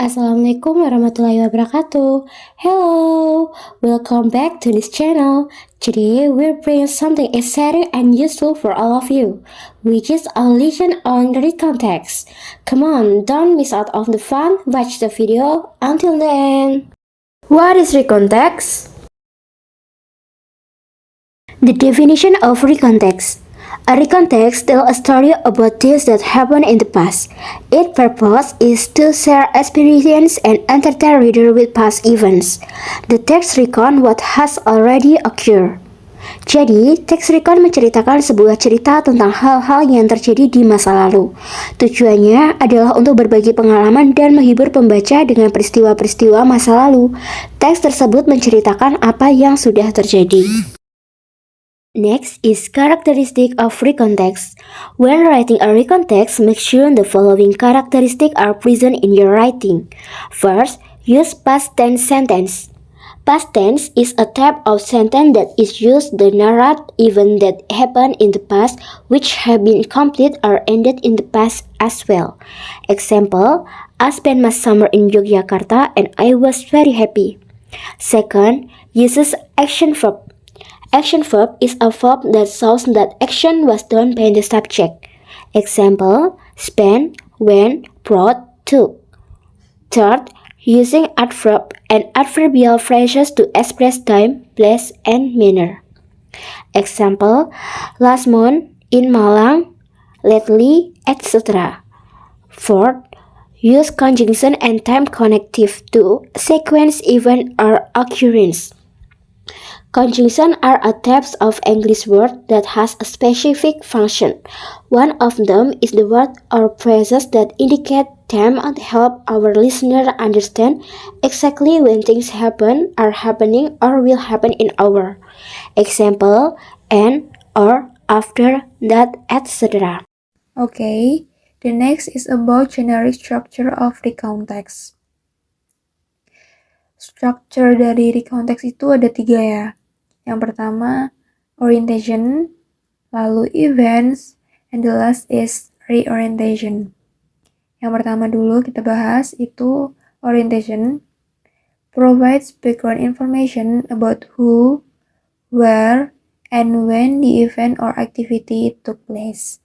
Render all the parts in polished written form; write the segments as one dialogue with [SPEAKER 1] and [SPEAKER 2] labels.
[SPEAKER 1] Assalamualaikum warahmatullahi wabarakatuh. Hello, welcome back to this channel. Today we're bringing something exciting and useful for all of you, which is a lesson on recontext. Come on, don't miss out on the fun. Watch the video until the end. What is recontext? The definition of recontext. A recontext tells a story about things that happened in the past. Its purpose is to share experience and entertain reader with past events. The text recount what has already occurred. Jadi, teks recount menceritakan sebuah cerita tentang hal-hal yang terjadi di masa lalu. Tujuannya adalah untuk berbagi pengalaman dan menghibur pembaca dengan peristiwa-peristiwa masa lalu. Teks tersebut menceritakan apa yang sudah terjadi. Next is characteristic of recontext. When writing a recontext, make sure the following characteristics are present in your writing. First, use past tense sentence. Past tense is a type of sentence that is used to narrate events that happened in the past which have been complete or ended in the past as well. Example, I spent my summer in Yogyakarta and I was very happy. Second, uses action verb. Action verb is a verb that shows that action was done by the subject. Example, spent, went, brought, took. Third, using adverb and adverbial phrases to express time, place, and manner. Example, last month, in Malang, lately, etc. Fourth, use conjunction and time connective to sequence event or occurrence. Conjunction are a types of English word that has a specific function. One of them is the word or phrases that indicate time and help our listener understand exactly when things happen, are happening, or will happen in our. Example, and, or, after, that, etc.
[SPEAKER 2] Okay, the next is about generic structure of recontext. Structure dari recontext itu ada 3 ya. Yang pertama, orientation, lalu events, and the last is reorientation. Yang pertama dulu kita bahas itu orientation, provides background information about who, where, and when the event or activity took place.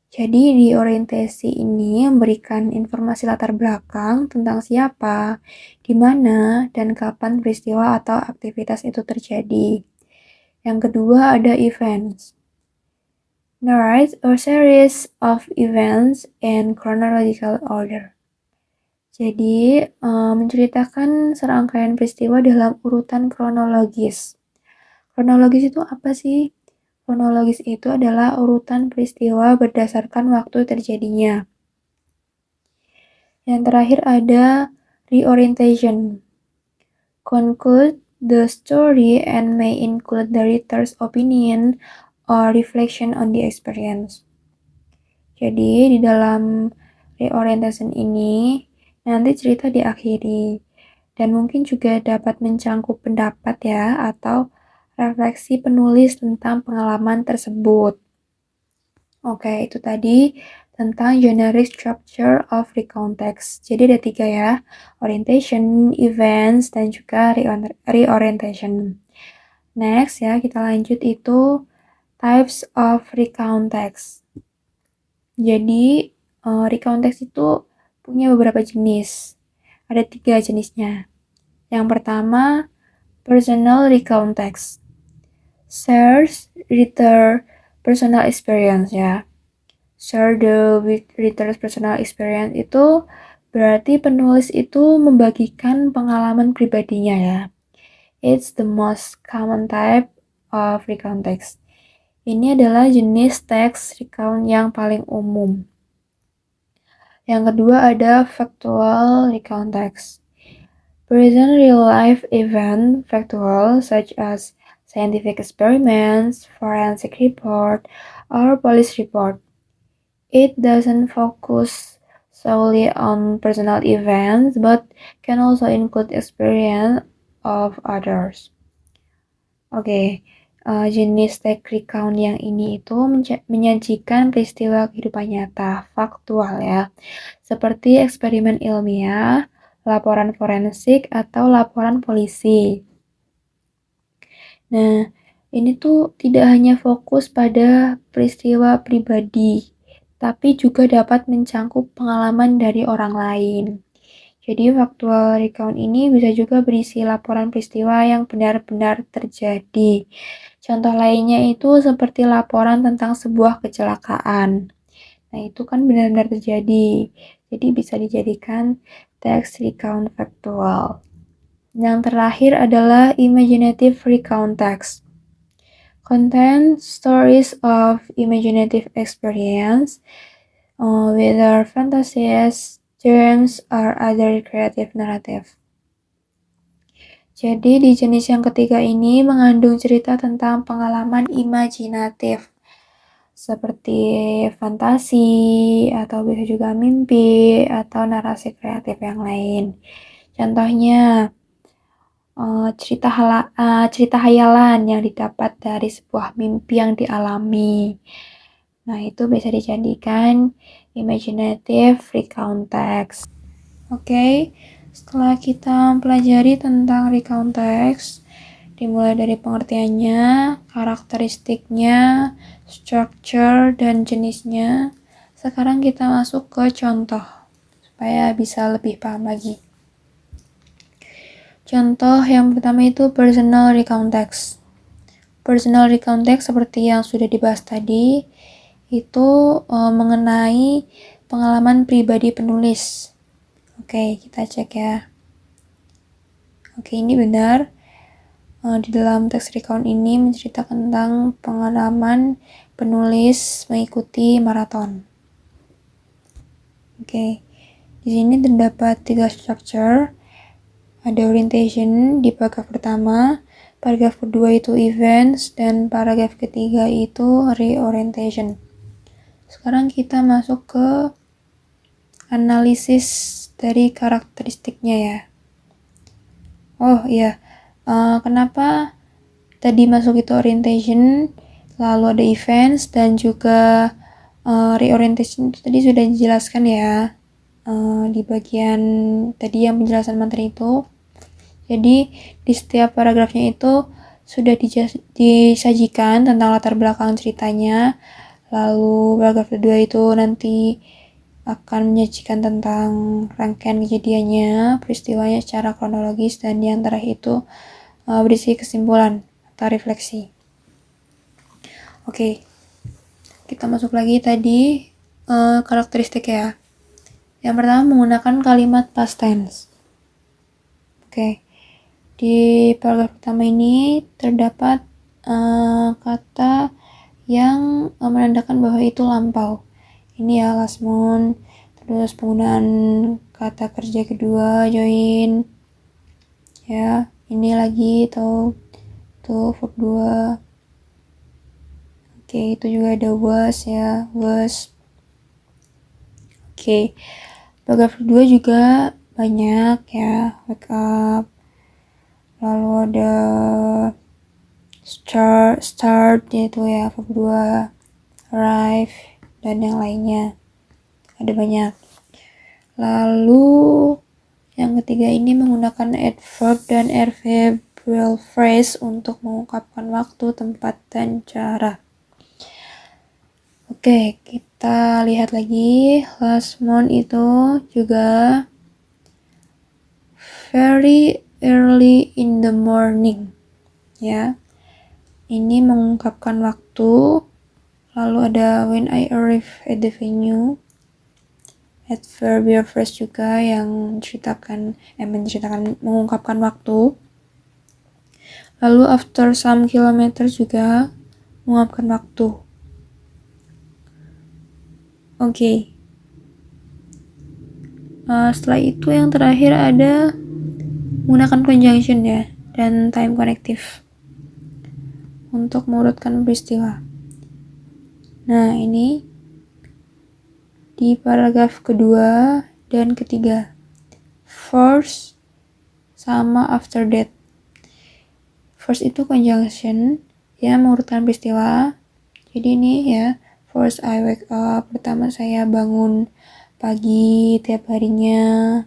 [SPEAKER 2] Jadi di orientasi ini memberikan informasi latar belakang tentang siapa, di mana, dan kapan peristiwa atau aktivitas itu terjadi. Yang kedua ada events. Narrate a series of events in chronological order. Jadi menceritakan serangkaian peristiwa dalam urutan kronologis. Kronologis itu apa sih? Kronologis itu adalah urutan peristiwa berdasarkan waktu terjadinya. Yang terakhir ada reorientation. Conclude the story and may include the reader's opinion or reflection on the experience. Jadi di dalam reorientation ini nanti cerita diakhiri dan mungkin juga dapat mencangkup pendapat ya atau refleksi penulis tentang pengalaman tersebut. Oke, itu tadi tentang generic structure of recontext. Jadi ada 3 ya, orientation, events, dan juga reorientation. Next ya, kita lanjut itu types of recontext. Jadi recontext itu punya beberapa jenis. Ada 3 jenisnya. Yang pertama, personal recontext. Shares reader personal experience ya. Share the reader's personal experience itu berarti penulis itu membagikan pengalaman pribadinya ya. It's the most common type of recontext. Ini adalah jenis teks recount yang paling umum. Yang kedua ada factual recontext. Present real-life event factual such as scientific experiments, forensic report, or police report. It doesn't focus solely on personal events, but can also include experience of others. Oke, jenis teks recount yang ini itu menyajikan peristiwa kehidupan nyata, faktual ya, seperti eksperimen ilmiah, laporan forensik atau laporan polisi. Nah, ini tuh tidak hanya fokus pada peristiwa pribadi, tapi juga dapat mencangkup pengalaman dari orang lain. Jadi factual recount ini bisa juga berisi laporan peristiwa yang benar-benar terjadi. Contoh lainnya itu seperti laporan tentang sebuah kecelakaan. Nah, itu kan benar-benar terjadi. Jadi bisa dijadikan text recount factual. Yang terakhir adalah imaginative recount text. Contain stories of imaginative experience, whether fantasies, dreams, or other creative narrative. Jadi di jenis yang ketiga ini mengandung cerita tentang pengalaman imajinatif seperti fantasi atau bisa juga mimpi atau narasi kreatif yang lain. Contohnya cerita hayalan yang didapat dari sebuah mimpi yang dialami. Nah, itu bisa dijadikan imaginative recount text. Oke, setelah kita pelajari tentang recount text, dimulai dari pengertiannya, karakteristiknya, structure, dan jenisnya, sekarang kita masuk ke contoh, supaya bisa lebih paham lagi. Contoh yang pertama itu personal recount text. Personal recount text seperti yang sudah dibahas tadi, itu mengenai pengalaman pribadi penulis. Oke, kita cek ya. Oke, ini benar. Di dalam teks recount ini menceritakan tentang pengalaman penulis mengikuti maraton. Oke, di sini terdapat 3 structure. Ada orientation di paragraf pertama, paragraf kedua itu events, dan paragraf ketiga itu reorientation. Sekarang kita masuk ke analisis dari karakteristiknya ya. Oh iya, kenapa tadi masuk itu orientation, lalu ada events, dan juga reorientation itu tadi sudah dijelaskan ya di bagian tadi yang penjelasan materi itu. Jadi di setiap paragrafnya itu sudah disajikan tentang latar belakang ceritanya. Lalu paragraf kedua itu nanti akan menyajikan tentang rangkaian kejadiannya, peristiwanya secara kronologis, dan yang terakhir itu berisi kesimpulan atau refleksi. Oke, kita masuk lagi tadi karakteristik ya. Yang pertama menggunakan kalimat past tense. Oke, di paragraf pertama ini terdapat kata yang menandakan bahwa itu lampau. Ini ya last month, terus penggunaan kata kerja kedua join, ya ini lagi tuh verb 2. Oke, itu juga ada was ya, was. Oke, paragraf kedua juga banyak ya, wake up, lalu ada start yaitu ya verb 2, arrive, dan yang lainnya ada banyak. Lalu yang ketiga ini menggunakan adverb dan adverbial phrase untuk mengungkapkan waktu, tempat, dan cara. Oke, kita lihat lagi. Last month itu juga very early in the morning, ya. Ini mengungkapkan waktu. Lalu ada when I arrive at the venue. Adverbial phrase juga yang menceritakan mengungkapkan waktu. Lalu after some kilometers juga mengungkapkan waktu. Oke. Setelah itu yang terakhir ada menggunakan conjunction ya dan time connective untuk mengurutkan peristiwa. Nah, ini di paragraf kedua dan ketiga. First sama after that. First itu conjunction ya mengurutkan peristiwa. Jadi ini ya, first I wake up, pertama saya bangun pagi tiap harinya.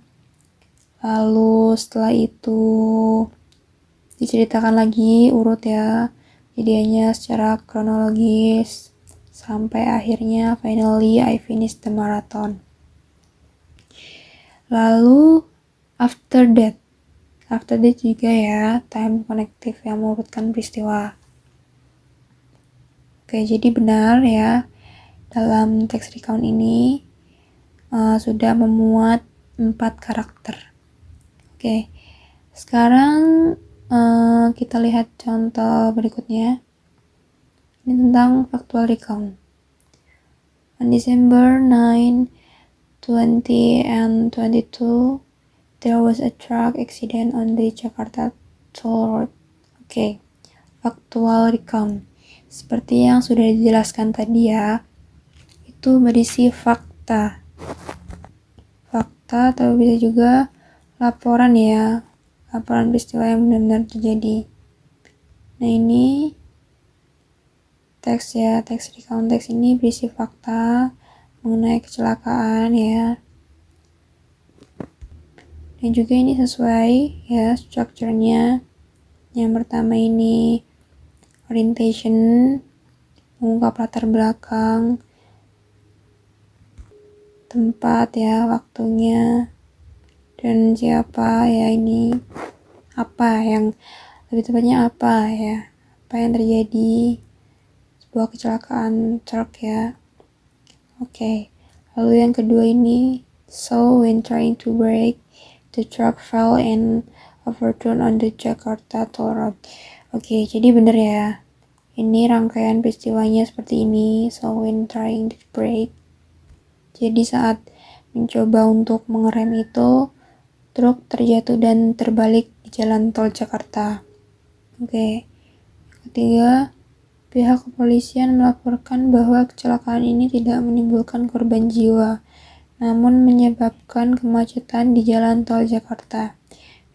[SPEAKER 2] Lalu setelah itu diceritakan lagi urut ya kejadiannya secara kronologis sampai akhirnya finally I finished the marathon. Lalu after that juga ya time connective yang mengurutkan peristiwa. Oke, jadi benar ya dalam teks recount ini sudah memuat 4 karakter. Oke, sekarang kita lihat contoh berikutnya. Ini tentang factual recount. On December 9, 20 and 22, there was a truck accident on the Jakarta Toll Road. Oke, factual recount. Seperti yang sudah dijelaskan tadi ya, itu berisi fakta. Fakta atau bisa juga laporan ya, laporan peristiwa yang benar-benar terjadi. Nah ini teks ya, teks recount teks ini berisi fakta mengenai kecelakaan ya. Dan juga ini sesuai ya strukturnya. Yang pertama ini orientation, mengungkap latar belakang, tempat ya, waktunya, dan siapa ya ini, apa yang lebih tepatnya apa ya, apa yang terjadi, sebuah kecelakaan truk ya. Oke, lalu yang kedua ini, so when trying to brake, the truck fell and overturned on the Jakarta Toll Road. Oke, jadi bener ya. Ini rangkaian peristiwanya seperti ini. So when trying to brake, jadi saat mencoba untuk mengerem itu, truk terjatuh dan terbalik di jalan tol Jakarta. Oke. Ketiga, pihak kepolisian melaporkan bahwa kecelakaan ini tidak menimbulkan korban jiwa, namun menyebabkan kemacetan di jalan tol Jakarta.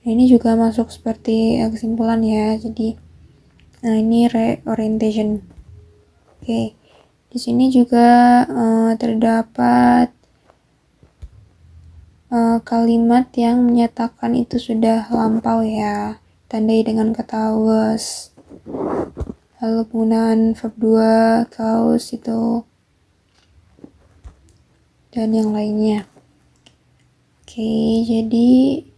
[SPEAKER 2] Nah, ini juga masuk seperti kesimpulan ya. Jadi, nah ini reorientation. Oke. Di sini juga terdapat kalimat yang menyatakan itu sudah lampau ya, tandai dengan kata was. Lalu penggunaan verb 2, cause itu, dan yang lainnya. Oke, jadi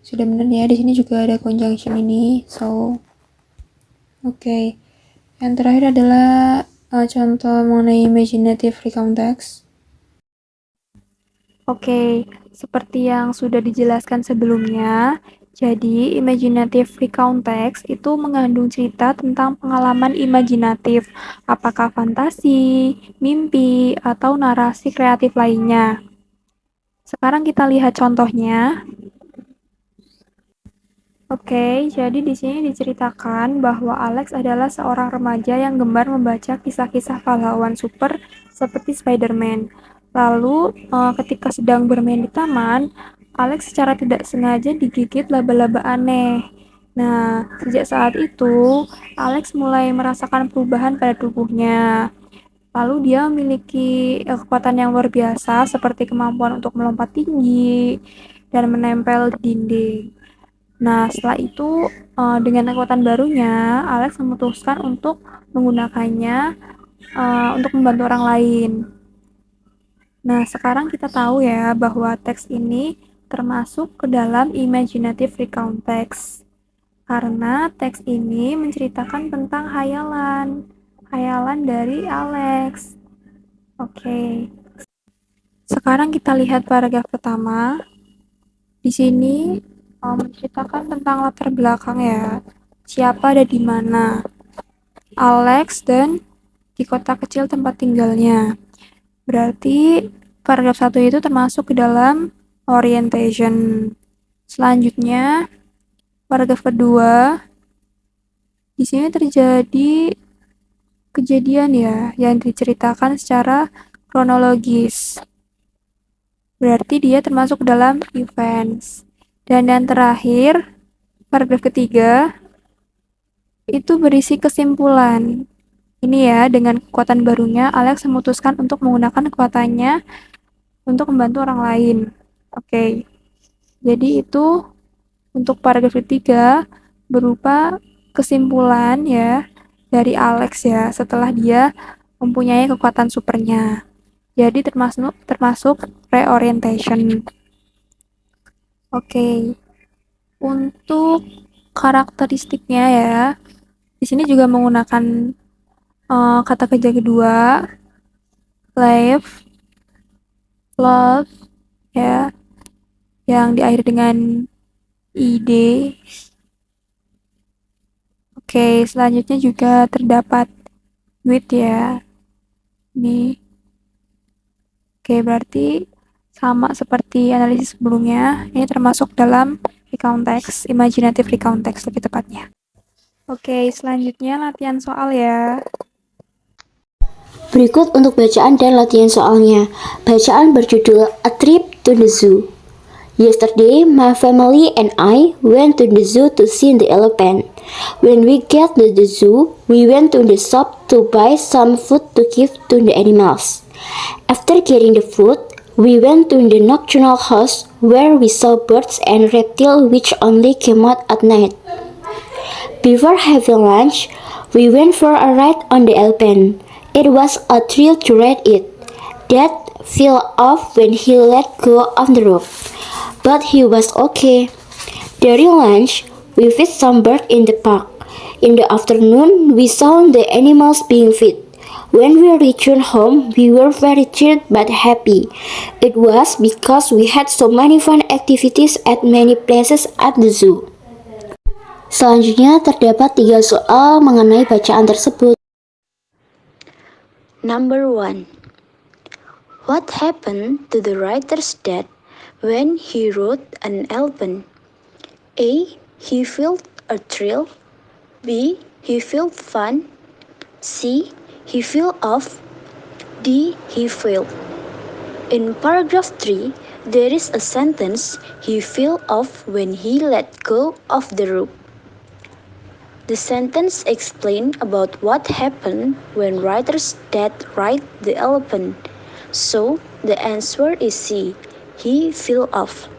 [SPEAKER 2] sudah benar ya. Di sini juga ada conjunction ini, so. Oke, yang terakhir adalah contoh mengenai imaginative recount text. Oke, seperti yang sudah dijelaskan sebelumnya, jadi imaginative recount text itu mengandung cerita tentang pengalaman imajinatif, apakah fantasi, mimpi, atau narasi kreatif lainnya. Sekarang kita lihat contohnya. Oke, jadi di sini diceritakan bahwa Alex adalah seorang remaja yang gemar membaca kisah-kisah pahlawan super seperti Spider-Man. Lalu, ketika sedang bermain di taman, Alex secara tidak sengaja digigit laba-laba aneh. Nah, sejak saat itu, Alex mulai merasakan perubahan pada tubuhnya. Lalu dia memiliki kekuatan yang luar biasa seperti kemampuan untuk melompat tinggi dan menempel di dinding. Nah, setelah itu dengan kekuatan barunya, Alex memutuskan untuk menggunakannya untuk membantu orang lain. Nah, sekarang kita tahu ya bahwa teks ini termasuk ke dalam imaginative recount text. Karena teks ini menceritakan tentang hayalan dari Alex. Oke. Sekarang kita lihat paragraf pertama. Di sini menceritakan tentang latar belakang ya. Siapa ada di mana. Alex dan di kota kecil tempat tinggalnya. Berarti paragraf 1 itu termasuk ke dalam orientation. Selanjutnya, paragraf kedua, di sini terjadi kejadian ya yang diceritakan secara kronologis. Berarti dia termasuk dalam events. Dan yang terakhir, paragraf ketiga, itu berisi kesimpulan. Ini ya, dengan kekuatan barunya, Alex memutuskan untuk menggunakan kekuatannya untuk membantu orang lain. Oke. Jadi itu Untuk paragraf ketiga berupa kesimpulan ya dari Alex ya setelah dia mempunyai kekuatan supernya. Jadi termasuk reorientation. Oke. Untuk karakteristiknya ya, di sini juga menggunakan kata kerja kedua, live, love, ya, yang diakhiri dengan id. Oke, selanjutnya juga terdapat with ya. Ini. Oke, berarti sama seperti analisis sebelumnya, ini termasuk dalam recount text, imaginative recount text lebih tepatnya. Oke, selanjutnya latihan soal ya.
[SPEAKER 1] Berikut untuk bacaan dan latihan soalnya. Bacaan berjudul A Trip to the Zoo. Yesterday, my family and I went to the zoo to see the elephant. When we get to the zoo, we went to the shop to buy some food to give to the animals. After getting the food, we went to the nocturnal house where we saw birds and reptiles which only came out at night. Before having lunch, we went for a ride on the elephant. It was a thrill to ride it. Dad fell off when he let go of the rope, but he was okay. During lunch, we fed some birds in the park. In the afternoon, we saw the animals being fed. When we returned home, we were very tired but happy. It was because we had so many fun activities at many places at the zoo. Selanjutnya terdapat 3 soal mengenai bacaan tersebut. Number 1. What happened to the writer's dad when he wrote an elephant? A. He felt a thrill. B. He felt fun. C. He fell off. D. He failed. In paragraph 3, there is a sentence, he fell off when he let go of the rope. The sentence explains about what happened when writer's dad ride the elephant. So, the answer is C. He fell off.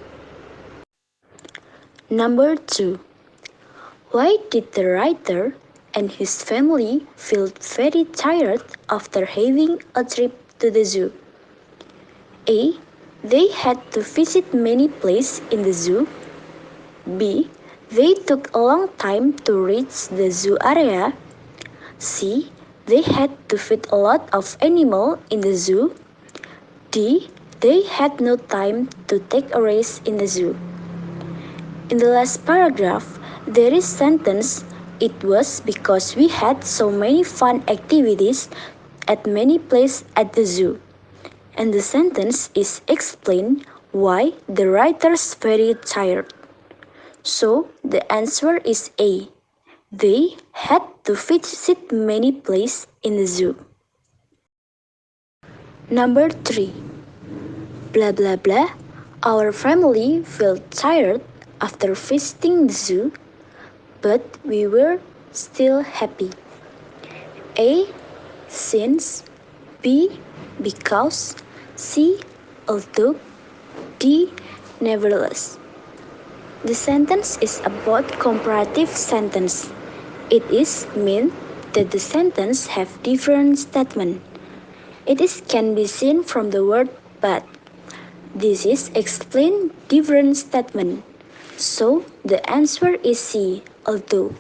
[SPEAKER 1] Number 2. Why did the writer and his family feel very tired after having a trip to the zoo? A. They had to visit many places in the zoo. B. They took a long time to reach the zoo area. C. They had to feed a lot of animals in the zoo. D. They had no time to take a rest in the zoo. In the last paragraph, there is sentence, it was because we had so many fun activities at many places at the zoo. And the sentence is explain why the writer's very tired. So, the answer is A. They had to visit many places in the zoo. Number 3. Blah blah blah. Our family felt tired after visiting the zoo, but we were still happy. A. Since. B. Because. C. Although. D. Nevertheless. The sentence is about comparative sentence. It is mean that the sentence have different statement. It is can be seen from the word but. This is explain different statement. So the answer is C. Although.